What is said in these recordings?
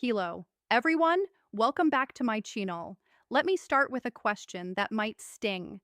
Hello, everyone. Welcome back to my channel. Let me start with a question that might sting.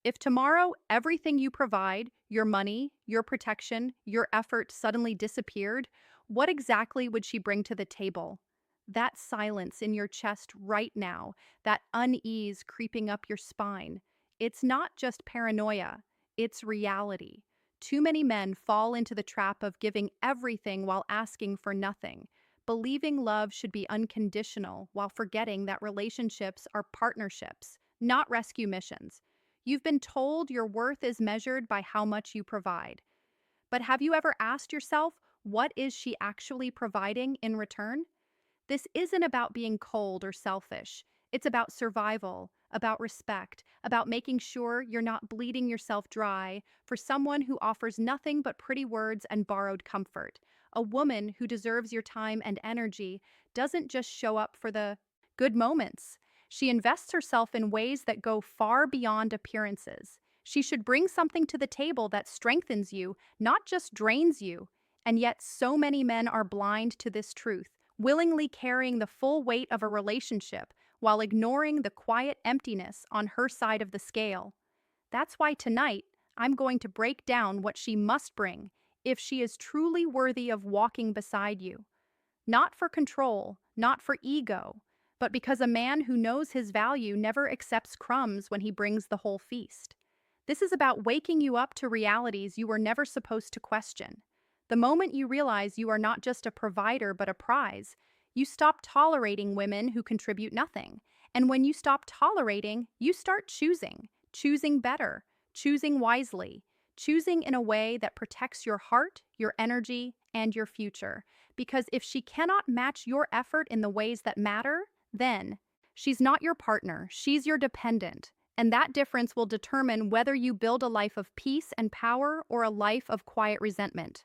If tomorrow everything you provide, your money, your protection, your effort suddenly disappeared, what exactly would she bring to the table? That silence in your chest right now, that unease creeping up your spine, it's not just paranoia, it's reality. Too many men fall into the trap of giving everything while asking for nothing, believing love should be unconditional while forgetting that relationships are partnerships, not rescue missions. You've been told your worth is measured by how much you provide. But have you ever asked yourself, what is she actually providing in return? This isn't about being cold or selfish. It's about survival, about respect, about making sure you're not bleeding yourself dry for someone who offers nothing but pretty words and borrowed comfort. A woman who deserves your time and energy doesn't just show up for the good moments. She invests herself in ways that go far beyond appearances. She should bring something to the table that strengthens you, not just drains you. And yet, so many men are blind to this truth, willingly carrying the full weight of a relationship while ignoring the quiet emptiness on her side of the scale. That's why tonight, I'm going to break down what she must bring if she is truly worthy of walking beside you. Not for control, not for ego, but because a man who knows his value never accepts crumbs when he brings the whole feast. This is about waking you up to realities you were never supposed to question. The moment you realize you are not just a provider but a prize, you stop tolerating women who contribute nothing. And when you stop tolerating, you start choosing better, choosing wisely, choosing in a way that protects your heart, your energy, and your future. Because if she cannot match your effort in the ways that matter, then she's not your partner, she's your dependent. And that difference will determine whether you build a life of peace and power or a life of quiet resentment.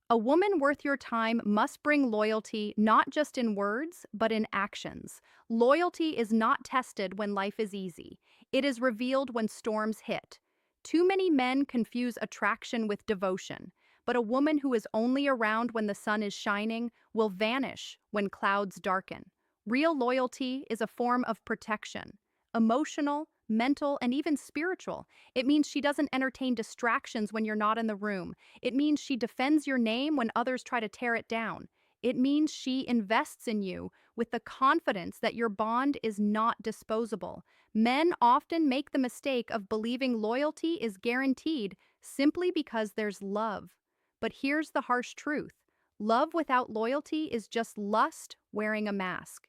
A woman worth your time must bring loyalty not just in words, but in actions. Loyalty is not tested when life is easy. It is revealed when storms hit. Too many men confuse attraction with devotion, but a woman who is only around when the sun is shining will vanish when clouds darken. Real loyalty is a form of protection, emotional, mental, and even spiritual. It means she doesn't entertain distractions when you're not in the room. It means she defends your name when others try to tear it down. It means she invests in you with the confidence that your bond is not disposable. Men often make the mistake of believing loyalty is guaranteed simply because there's love. But here's the harsh truth. Love without loyalty is just lust wearing a mask.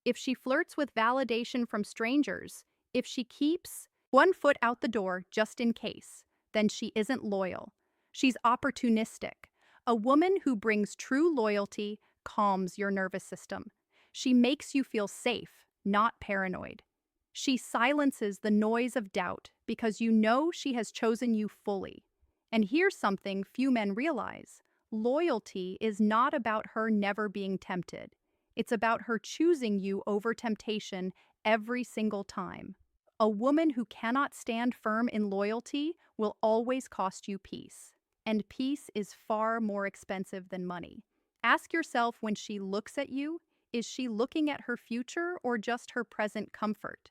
If she flirts with validation from strangers, if she keeps one foot out the door just in case, then she isn't loyal. She's opportunistic. A woman who brings true loyalty calms your nervous system. She makes you feel safe, not paranoid. She silences the noise of doubt because you know she has chosen you fully. And here's something few men realize. Loyalty is not about her never being tempted. It's about her choosing you over temptation every single time. A woman who cannot stand firm in loyalty will always cost you peace. And peace is far more expensive than money. Ask yourself when she looks at you, is she looking at her future or just her present comfort?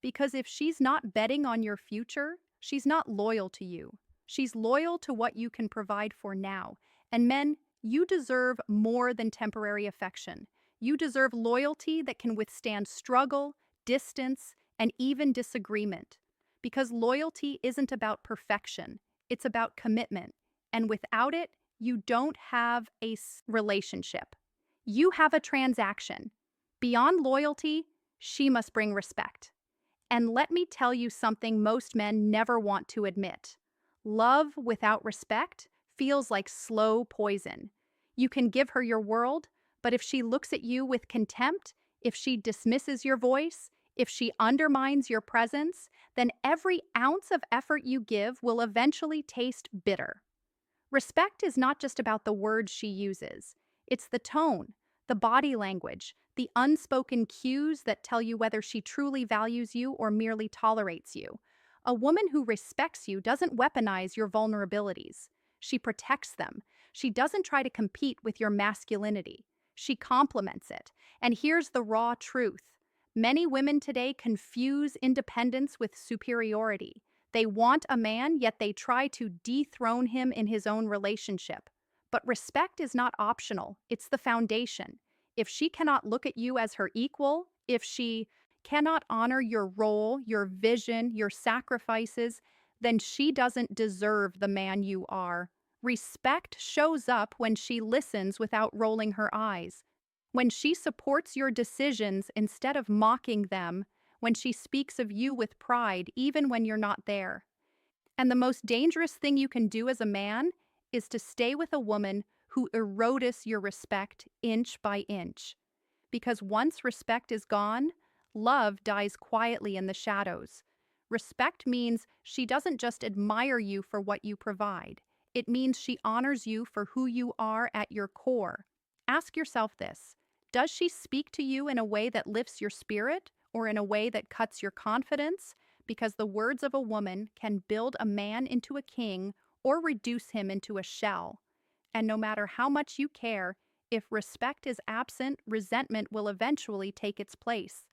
Because if she's not betting on your future, she's not loyal to you. She's loyal to what you can provide for now. And men, you deserve more than temporary affection. You deserve loyalty that can withstand struggle, distance, and even disagreement. Because loyalty isn't about perfection, it's about commitment. And without it, you don't have a relationship. You have a transaction. Beyond loyalty, she must bring respect. And let me tell you something most men never want to admit. Love without respect feels like slow poison. You can give her your world, but if she looks at you with contempt, if she dismisses your voice, if she undermines your presence, then every ounce of effort you give will eventually taste bitter. Respect is not just about the words she uses. It's the tone, the body language, the unspoken cues that tell you whether she truly values you or merely tolerates you. A woman who respects you doesn't weaponize your vulnerabilities. She protects them. She doesn't try to compete with your masculinity. she complements it. And here's the raw truth. Many women today confuse independence with superiority. They want a man, yet they try to dethrone him in his own relationship. But respect is not optional, it's the foundation. If she cannot look at you as her equal, if she cannot honor your role, your vision, your sacrifices, then she doesn't deserve the man you are. Respect shows up when she listens without rolling her eyes, when she supports your decisions instead of mocking them, when she speaks of you with pride even when you're not there. And the most dangerous thing you can do as a man is to stay with a woman who erodes your respect inch by inch. Because once respect is gone, love dies quietly in the shadows. Respect means she doesn't just admire you for what you provide, it means she honors you for who you are at your core. Ask yourself this: does she speak to you in a way that lifts your spirit or in a way that cuts your confidence? Because the words of a woman can build a man into a king or reduce him into a shell. And no matter how much you care, if respect is absent, resentment will eventually take its place.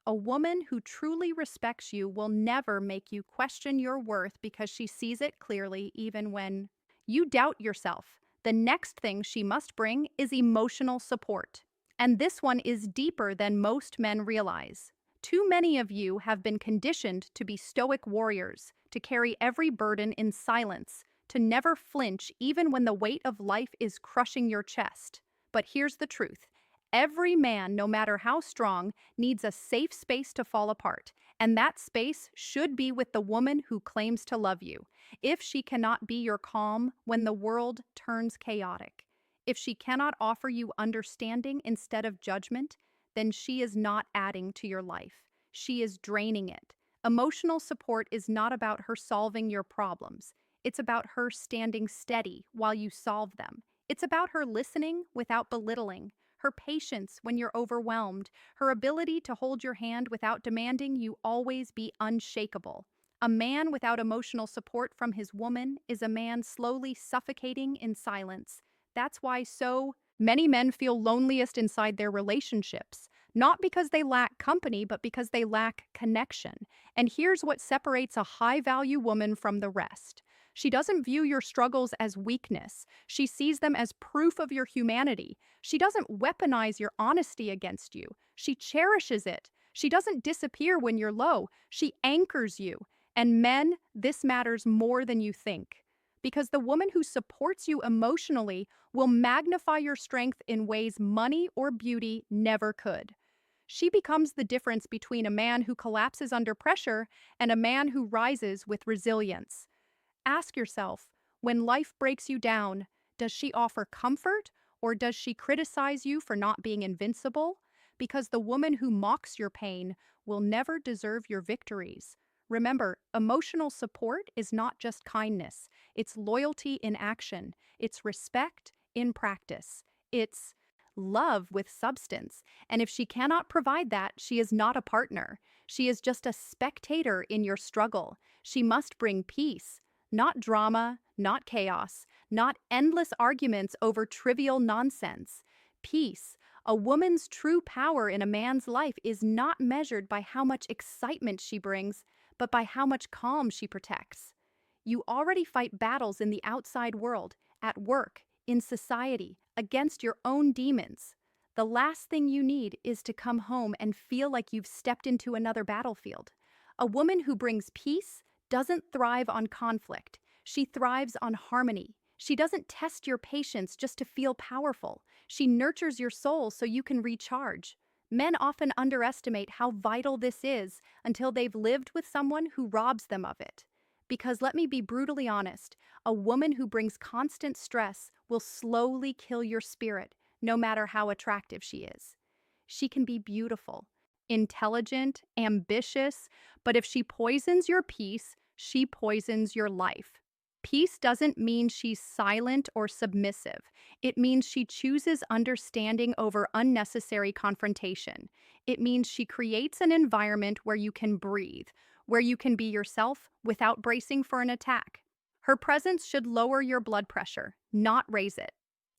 A woman who truly respects you will never make you question your worth because she sees it clearly even when you doubt yourself. The next thing she must bring is emotional support. And this one is deeper than most men realize. Too many of you have been conditioned to be stoic warriors, to carry every burden in silence, to never flinch even when the weight of life is crushing your chest. But here's the truth: every man, no matter how strong, needs a safe space to fall apart, and that space should be with the woman who claims to love you. If she cannot be your calm when the world turns chaotic, if she cannot offer you understanding instead of judgment, then she is not adding to your life. She is draining it. Emotional support is not about her solving your problems. It's about her standing steady while you solve them. It's about her listening without belittling, her patience when you're overwhelmed, her ability to hold your hand without demanding you always be unshakable. A man without emotional support from his woman is a man slowly suffocating in silence. That's why so many men feel loneliest inside their relationships, not because they lack company, but because they lack connection. And here's what separates a high-value woman from the rest. She doesn't view your struggles as weakness. She sees them as proof of your humanity. She doesn't weaponize your honesty against you. She cherishes it. She doesn't disappear when you're low. She anchors you. And men, this matters more than you think. Because the woman who supports you emotionally will magnify your strength in ways money or beauty never could. She becomes the difference between a man who collapses under pressure and a man who rises with resilience. Ask yourself, when life breaks you down, does she offer comfort or does she criticize you for not being invincible? Because the woman who mocks your pain will never deserve your victories. Remember, emotional support is not just kindness, it's loyalty in action, it's respect in practice, it's love with substance. And if she cannot provide that, she is not a partner. She is just a spectator in your struggle. She must bring peace. Not drama, not chaos, not endless arguments over trivial nonsense. Peace. A woman's true power in a man's life is not measured by how much excitement she brings, but by how much calm she protects. You already fight battles in the outside world, at work, in society, against your own demons. The last thing you need is to come home and feel like you've stepped into another battlefield. A woman who brings peace doesn't thrive on conflict. She thrives on harmony. She doesn't test your patience just to feel powerful. She nurtures your soul so you can recharge. Men often underestimate how vital this is until they've lived with someone who robs them of it. Because let me be brutally honest, a woman who brings constant stress will slowly kill your spirit, no matter how attractive she is. She can be beautiful, intelligent, ambitious, but if she poisons your peace, she poisons your life. Peace doesn't mean she's silent or submissive. It means she chooses understanding over unnecessary confrontation. It means she creates an environment where you can breathe, where you can be yourself without bracing for an attack. Her presence should lower your blood pressure, not raise it.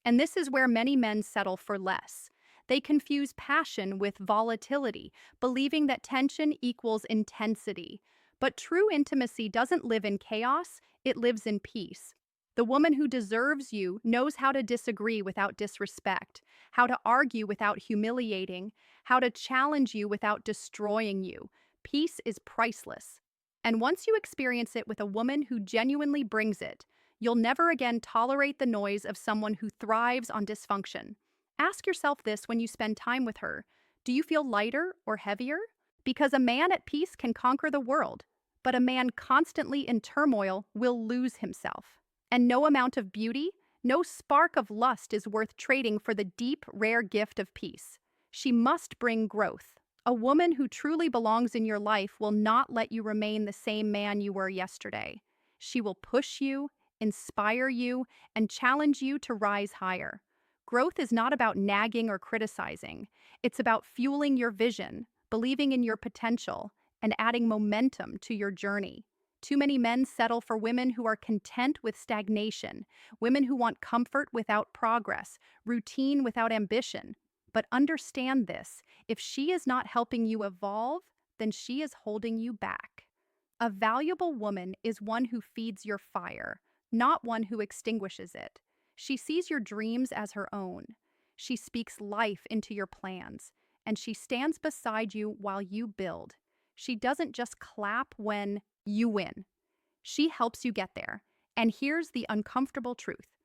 And this is where many men settle for less. They confuse passion with volatility, believing that tension equals intensity. But true intimacy doesn't live in chaos, it lives in peace. The woman who deserves you knows how to disagree without disrespect, how to argue without humiliating, how to challenge you without destroying you. Peace is priceless. And once you experience it with a woman who genuinely brings it, you'll never again tolerate the noise of someone who thrives on dysfunction. Ask yourself this when you spend time with her. Do you feel lighter or heavier? Because a man at peace can conquer the world, but a man constantly in turmoil will lose himself. And no amount of beauty, no spark of lust is worth trading for the deep, rare gift of peace. She must bring growth. A woman who truly belongs in your life will not let you remain the same man you were yesterday. She will push you, inspire you, and challenge you to rise higher. Growth is not about nagging or criticizing. It's about fueling your vision, believing in your potential, and adding momentum to your journey. Too many men settle for women who are content with stagnation, women who want comfort without progress, routine without ambition. But understand this, if she is not helping you evolve, then she is holding you back. A valuable woman is one who feeds your fire, not one who extinguishes it. She sees your dreams as her own. She speaks life into your plans, and she stands beside you while you build. She doesn't just clap when you win. She helps you get there. And here's the uncomfortable truth.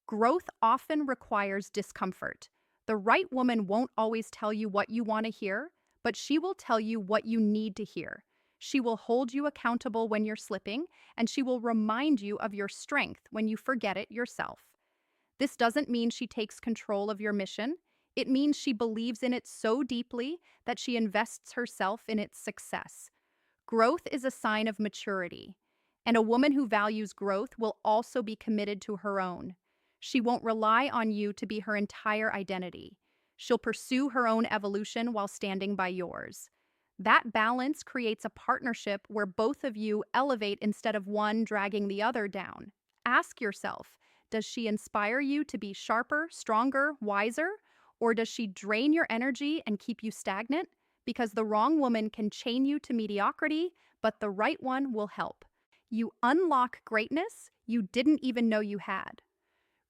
Growth often requires discomfort. The right woman won't always tell you what you want to hear, but she will tell you what you need to hear. She will hold you accountable when you're slipping, and she will remind you of your strength when you forget it yourself. This doesn't mean she takes control of your mission. It means she believes in it so deeply that she invests herself in its success. Growth is a sign of maturity, and a woman who values growth will also be committed to her own. She won't rely on you to be her entire identity. She'll pursue her own evolution while standing by yours. That balance creates a partnership where both of you elevate instead of one dragging the other down. Ask yourself, does she inspire you to be sharper, stronger, wiser? Or does she drain your energy and keep you stagnant? Because the wrong woman can chain you to mediocrity, but the right one will help. You unlock greatness you didn't even know you had.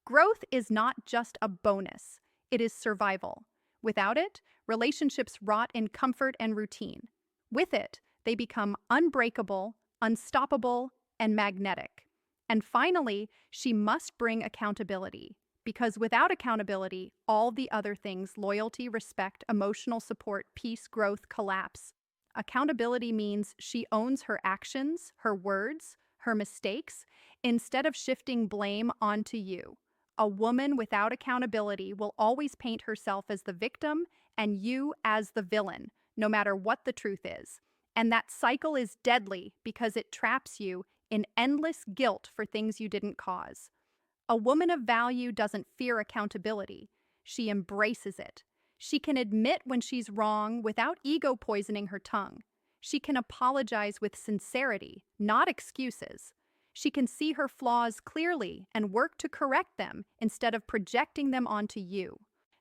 Growth is not just a bonus, it is survival. Without it, relationships rot in comfort and routine. With it, they become unbreakable, unstoppable, and magnetic. And finally, she must bring accountability. Because without accountability, all the other things, loyalty, respect, emotional support, peace, growth, collapse. Accountability means she owns her actions, her words, her mistakes, instead of shifting blame onto you. A woman without accountability will always paint herself as the victim and you as the villain, no matter what the truth is. And that cycle is deadly because it traps you in endless guilt for things you didn't cause. A woman of value doesn't fear accountability. She embraces it. She can admit when she's wrong without ego poisoning her tongue. She can apologize with sincerity, not excuses. She can see her flaws clearly and work to correct them instead of projecting them onto you.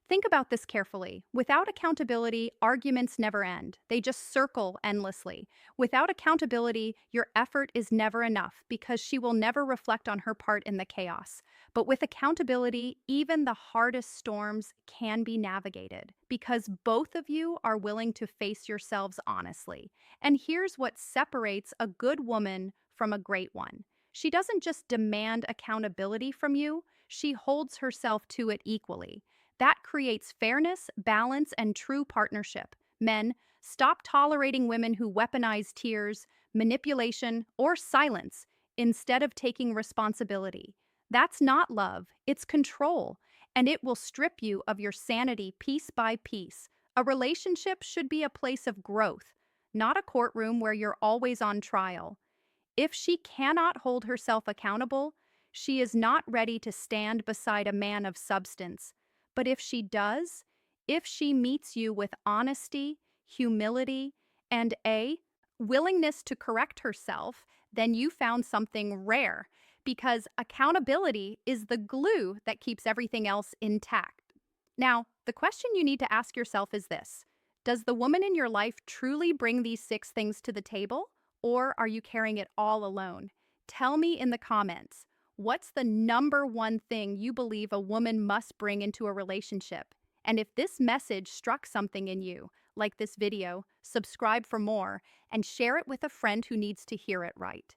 Think about this carefully. Without accountability, arguments never end. They just circle endlessly. Without accountability, your effort is never enough because she will never reflect on her part in the chaos. But with accountability, even the hardest storms can be navigated because both of you are willing to face yourselves honestly. And here's what separates a good woman from a great one. She doesn't just demand accountability from you, she holds herself to it equally. That creates fairness, balance, and true partnership. Men, stop tolerating women who weaponize tears, manipulation, or silence instead of taking responsibility. That's not love, it's control, and it will strip you of your sanity piece by piece. A relationship should be a place of growth, not a courtroom where you're always on trial. If she cannot hold herself accountable, she is not ready to stand beside a man of substance. But if she does, if she meets you with honesty, humility, and a willingness to correct herself, then you found something rare because accountability is the glue that keeps everything else intact. Now, the question you need to ask yourself is this: does the woman in your life truly bring these six things to the table, or are you carrying it all alone? Tell me in the comments, what's the number one thing you believe a woman must bring into a relationship? And if this message struck something in you, like this video, subscribe for more and share it with a friend who needs to hear it right.